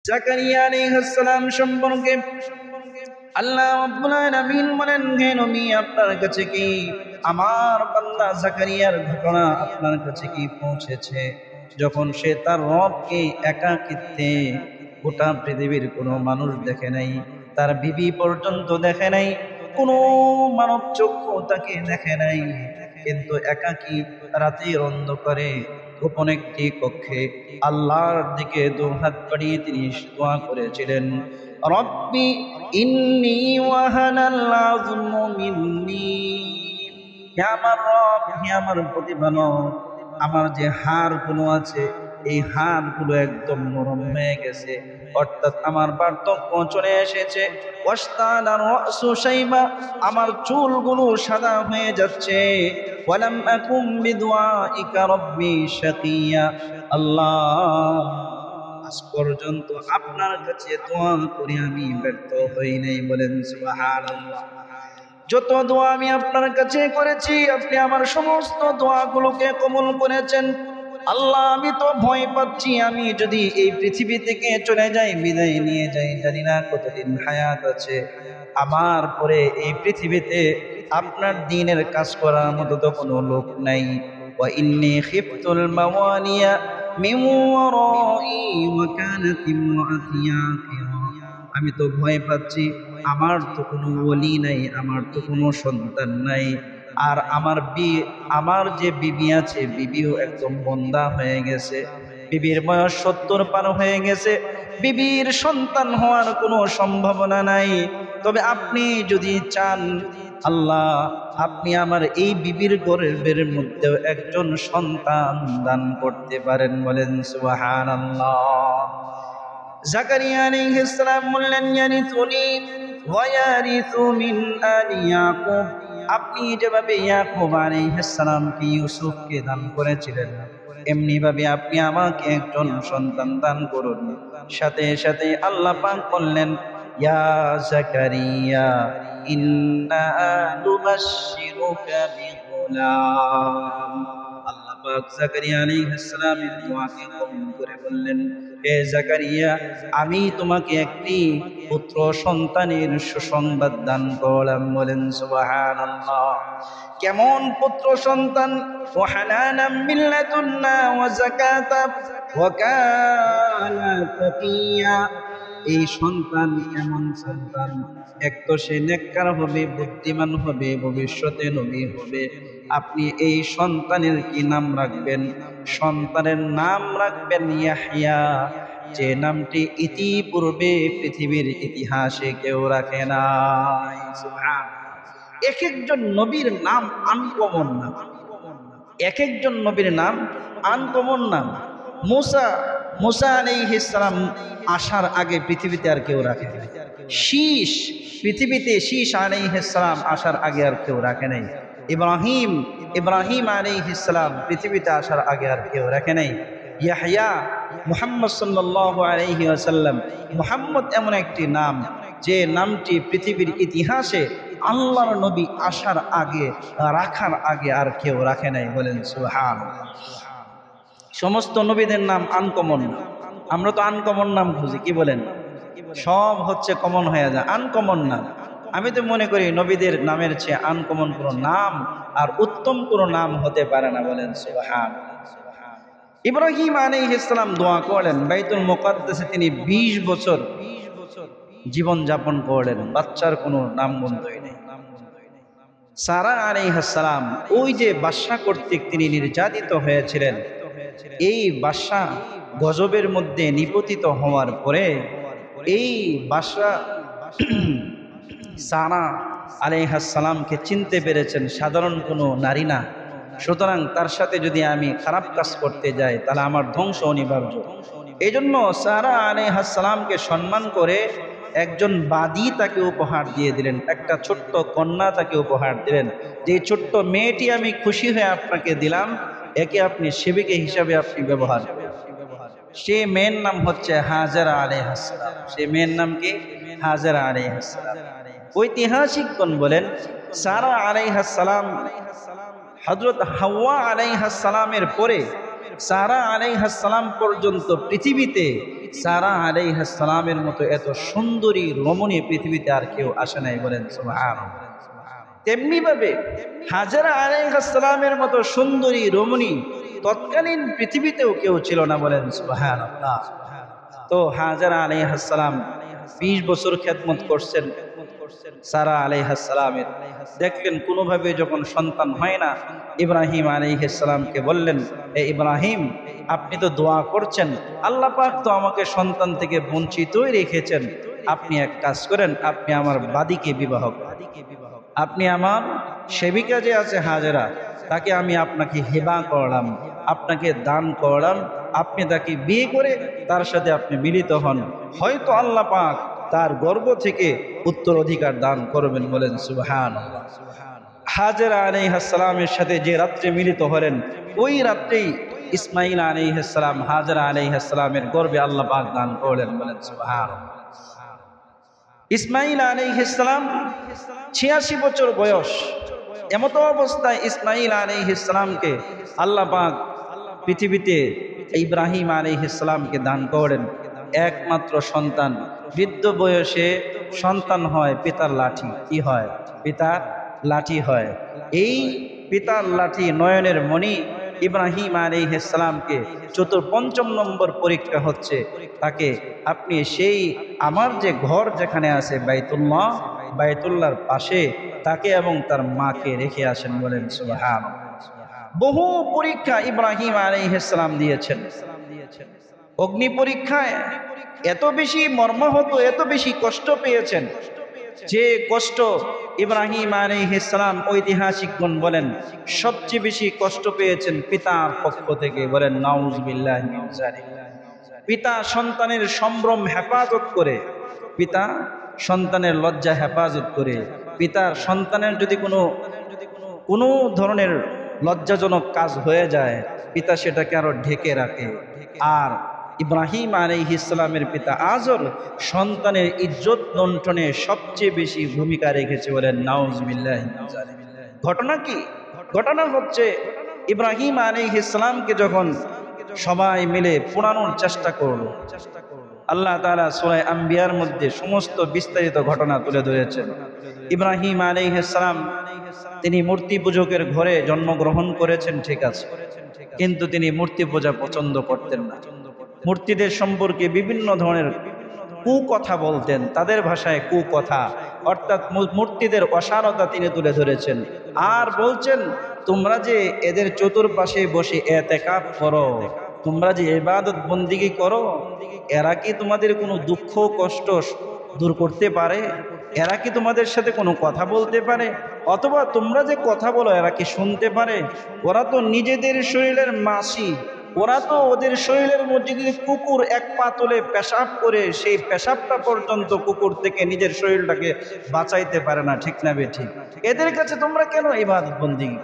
জাকারিয়া আলাইহিস সালাম সম্পর্কে আল্লাহ রাব্বুল আলামিন বলেন, হে নবী, আপনার কাছে কি আমার বান্দা জাকারিয়ার ঘটনা আপনার কাছে কি পৌঁছেছে? যখন সে তার রবকে একাকিত্বে, গোটা পৃথিবীর কোনো মানুষ দেখে নাই, তার বিবি পর্যন্ত দেখে নাই, কোনো মানব চক্ষু তাকে দেখে নাই, কিন্তু একাকী রাতের অন্ধকারে গোপন একটি কক্ষে আল্লাহর দিকে দুহাত বাড়িয়ে তিনি দোয়া করেছিলেন, রব্বি ইন্নী ওয়াহানাল আযমু মিন্নী। হে আমার রব, হে আমার প্রতিপালক, আমার যে হাড়গুলো আছে এই হাড়গুলো একদম নরম হয়ে গেছে, অর্থাৎ আমার বার্ধক্য চলে এসেছে। ওয়াস্তানা রাসু শাইবা, আমার চুলগুলো সাদা হয়ে যাচ্ছে। ওয়ালাম আকুম বিদুআইকা রব্বি শাকিয়া। আল্লাহ, আজ পর্যন্ত আপনার কাছে দোয়া করে আমি ব্যর্থ হই নাই। বলেন সুবহানাল্লাহ। যত দোয়া আমি আপনার কাছে করেছি, আপনি আমার সমস্ত দোয়াগুলোকে কবুল করেছেন। আল্লাহ, আমি তো ভয় পাচ্ছি, আমি যদি এই পৃথিবী থেকে চলে যাই, বিদায় নিয়ে যাই, জানি না কতদিন হায়াত আছে আমার পরে এই পৃথিবীতে। আপনার দ্বীনের কাজ করার মতো তো কোনো লোক নাই। ওয়া ইন্নী খিফতুল মাওয়ালিয়া মিন ওয়ারাই ওয়া কানাত ইমরাতি আকিরা। আমি তো ভয় পাচ্ছি, আমার তো কোনো ওলি নাই, আমার তো কোনো সন্তান নাই, আর আমার যে বিবি আছে, বিবিও একদম বন্ধা হয়ে গেছে, বিবির বয়স 70 পার হয়ে গেছে, বিবির সন্তান হওয়ার কোনো সম্ভাবনা নাই। তবে আপনি যদি চান আল্লাহ, আপনি আমার এই বিবির গর্ভের মধ্যেও একজন সন্তান দান করতে পারেন। বলেন সুবহানাল্লাহ। জাকারিয়া আলাইহিস সালাম বললেন, ইয়ারিসুনি ওয়া ইয়ারিসু মিন আলি ইয়াকুব। আপনি যেভাবে ইয়াকুব আলাইহিস সালামকে ইউসুফকে দান করেছিলেন, এমনি ভাবে আপনি আমাকে একজন সন্তান দান করুন। সাথে সাথে আল্লাহ পাক বললেন, ইয়া জাকারিয়া ইন্না নুবাশশিরুকা বিগুলাম। আল্লাহ পাক জাকারিয়া আলাইহিস সালামের দোয়াকে কবুল করে বললেন, হে জাকারিয়া, আমি তোমাকে একটি পুত্র সন্তানের সুসংবাদ দান করলাম। বলেন সুবহানাল্লাহ। কেমন পুত্র সন্তান? ওয়া হানানাম মিন লাদুন্না ওয়া যাকাতাম ওয়া কানা তাকিয়া। এই সন্তান এমন সন্তান, এক তো সে নেককার হবে, বুদ্ধিমান হবে, ভবিষ্যতে নবী হবে। আপনি এই সন্তানের কি নাম রাখবেন? সন্তানের নাম রাখবেন ইয়াহইয়া, যে নামটি ইতিপূর্বে পৃথিবীর ইতিহাসে কেউ রাখে নাই। সুবহানাল্লাহ। এক একজন নবীর নাম আনকমন নাম, এক একজন নবীর নাম আনকমন নাম। মুসা আলাইহিস সালাম আসার আগে পৃথিবীতে আর কেউ রাখে নাই। শীষ, পৃথিবীতে শীষ আলাইহিস সালাম আসার আগে আর কেউ রাখে নাই। ইব্রাহিম আলাইহিস সালাম পৃথিবীতে আসার আগে আর কেউ রাখে নাই। ইয়াহইয়া, মুহাম্মদ সাল্লাল্লাহু আলাইহি ওয়াসাল্লাম, মুহাম্মদ এমন একটি নাম যে নামটি পৃথিবীর ইতিহাসে আল্লাহর নবী আসার আগে, রাখার আগে আর কেউ রাখে নাই। বলেন সুবহানাল্লাহ। সমস্ত নবীদের নাম আনকমন। আমরা তো আনকমন নাম খুঁজি, কি বলেন? সব হচ্ছে কমন হয়ে যায়, আনকমন নাম। আমি তো মনে করি নবীদের নামের চেয়ে আনকমন কোনো নাম আর উত্তম কোনো নাম হতে পারে না। বলেন সুবহানাল্লাহ। ইব্রাহিম আলাইহিস সালাম দোয়া করলেন, বাইতুল মুকাদ্দাসে তিনি 20 বছর জীবন যাপন করলেন, বাচ্চার কোনো নাম গন্ধই নেই। সারা আলাইহিস সালাম ওই যে বাদশা কর্তৃক তিনি নির্যাতিত হয়েছিলেন, এই বাদশা গজবের মধ্যে নিপতিত হওয়ার পরে এই বাদশা সারা আলাইহিস সালামকে চিনতে পেরেছেন সাধারণ কোনো নারী না। সুতরাং তার সাথে যদি আমি খারাপ কাজ করতে যাই তাহলে আমার ধ্বংস অনিবার্য। এই জন্য সারা আলাইহিস সালামকে সম্মান করে একজন বাদী তাকে উপহার দিয়ে দিলেন, একটা ছোট্ট কন্যা তাকে উপহার দিলেন, যে ছোট্ট মেয়েটি আমি খুশি হয়ে আপনাকে দিলাম, একে আপনি সেবিকা হিসাবে আপনি ব্যবহার করেন। সে মেয়ের নাম হচ্ছে হাজেরা আলাইহিস সালাম। সে মেয়ের নাম কি? হাজেরা আলাইহিস সালাম। ঐতিহাসিকগণ বলেন, সারা আলাইহিস সালাম হযরত হাওয়া আলাইহিস সালামের পরে সারা আলাইহিস সালাম পর্যন্ত পৃথিবীতে সারা আলাইহিস সালামের মতো এত সুন্দরী রমণী পৃথিবীতে আর কেউ আসে নাই, বলেন সুবহানাল্লাহ। তেমনি ভাবে হাজেরা আলাইহিস সালামের মতো সুন্দরী রমণী তৎকালীন পৃথিবীতেও কেউ ছিল না, বলেন সুবহানাল্লাহ। তো হাজেরা আলাইহিস সালাম 20 বছর খেদমত করছেন সারা আলাইহিস সালামের। দেখলেন কোনোভাবে যখন সন্তান হয় না, ইব্রাহিম আলাইহিস সালামকে বললেন, এ ইব্রাহিম, আপনি তো দোয়া করছেন, আল্লাহ পাক তো আমাকে সন্তান থেকে বঞ্চিতই রেখেছেন, আপনি এক কাজ করেন, আপনি আমার বাদীকে বিবাহ করেন, আপনি আমার সেবিকা যে আছে হাজেরা, তাকে আমি আপনাকে হেবা করলাম, আপনাকে দান করলাম, আপনি তাকে বিয়ে করে তার সাথে আপনি মিলিত হন, হয়তো আল্লাহ পাক তার গর্ভ থেকে উত্তরাধিকার দান করবেন, বলেন সুবহানাল্লাহ। হাজেরা আলাইহিস সালামের সাথে যে রাত্রে মিলিত হলেন, ওই রাত্রেই ইসমাঈল আলাইহিস সালাম হাজেরা আলাইহিস সালামের গর্ভে আল্লাহ পাক দান করলেন, বলেন সুবহানাল্লাহ। ইসমাঈল আলাইহিস সালাম 86 বছর বয়স, এমত অবস্থায় ইসমাঈল আলাইহিস সালামকে আল্লাহ পাক পৃথিবীতে ইব্রাহিম আলাইহিস সালামকে দান করেন একমাত্র সন্তান। বৃদ্ধ বয়সে সন্তান হয় পিতার লাঠি, কি হয়? পিতার লাঠি হয়। এই পিতার লাঠি নয়নের মণি ইব্রাহিম আলাইহিস সালামকে পঞ্চম নম্বর পরীক্ষা হচ্ছে, তাকে আপনি সেই আমার যে ঘর যেখানে আছে বাইতুল্লাহ, বাইতুল্লাহর পাশে তাকে এবং তার মাকে রেখে আসেন, বলেন সুবহানাল্লাহ। বহু পরীক্ষা ইব্রাহিম আলাইহিস সালাম দিয়েছেন। অগ্নি পরীক্ষায় এত বেশি মর্মাহত, এত বেশি কষ্ট পেয়েছেন, যে কষ্ট ইব্রাহিম আলাইহিস সালাম ঐতিহাসিকগণ বলেন সবচেয়ে বেশি কষ্ট পেয়েছেন পিতার পক্ষ থেকে, বলেন নাউযুবিল্লাহি মিন যালিক। পিতা সন্তানের সম্ভ্রম হেফাজত করে, পিতা সন্তানের লজ্জা হেফাজত করে, পিতার সন্তানের যদি কোনো ধরনের লজ্জাজনক কাজ হয়ে যায়, পিতা সেটাকে আরো ঢেকে রাখে। আর ইব্রাহিম আলাইহিস সালামের পিতা আজর সন্তানের ইজ্জত লণ্ঠনে সবচেয়ে বেশি ভূমিকা রেখেছে, বলেন নাউযুবিল্লাহি মিন যালিক। ঘটনা কি? ঘটনা হচ্ছে ইব্রাহিম আলাইহিস সালামকে যখন সবাই মিলে পোড়ানোর চেষ্টা করলো, আল্লাহ তাআলা সূরা আম্বিয়ার মধ্যে সমস্ত বিস্তারিত ঘটনা তুলে ধরেছেন। ইব্রাহিম আলাইহিস সালাম তিনি মূর্তি পূজকের ঘরে জন্মগ্রহণ করেছেন, ঠিক আছে, কিন্তু তিনি মূর্তি পূজা পছন্দ করতেন না। মূর্তিদের সম্পর্কে বিভিন্ন ধরনের কুকথা বলতেন, তাদের ভাষায় কুকথা, অর্থাৎ মূর্তিদের অসারতা তিনি তুলে ধরেছেন। আর বলছেন, তোমরা যে এদের চতুর্পাশে বসে ইতিকাফ করো, তোমরা যে ইবাদত বন্দিগি করো, এরা কি তোমাদের কোনো দুঃখ কষ্ট দূর করতে পারে? এরা কি তোমাদের সাথে কোনো কথা বলতে পারে? অথবা তোমরা যে কথা বলো এরা কি শুনতে পারে? ওরা তো নিজেদের শরীরের মাসি, ওরা তো ওদের শরীরের মধ্যে যদি কুকুর এক পা তুলে পেশাব করে, সেই পেশাবটা পর্যন্ত কুকুর থেকে নিজের শরীরটাকে বাঁচাইতে পারে না, ঠিক না বে ঠিক? এদের কাছে তোমরা কেন ইবাদত বন্দিগি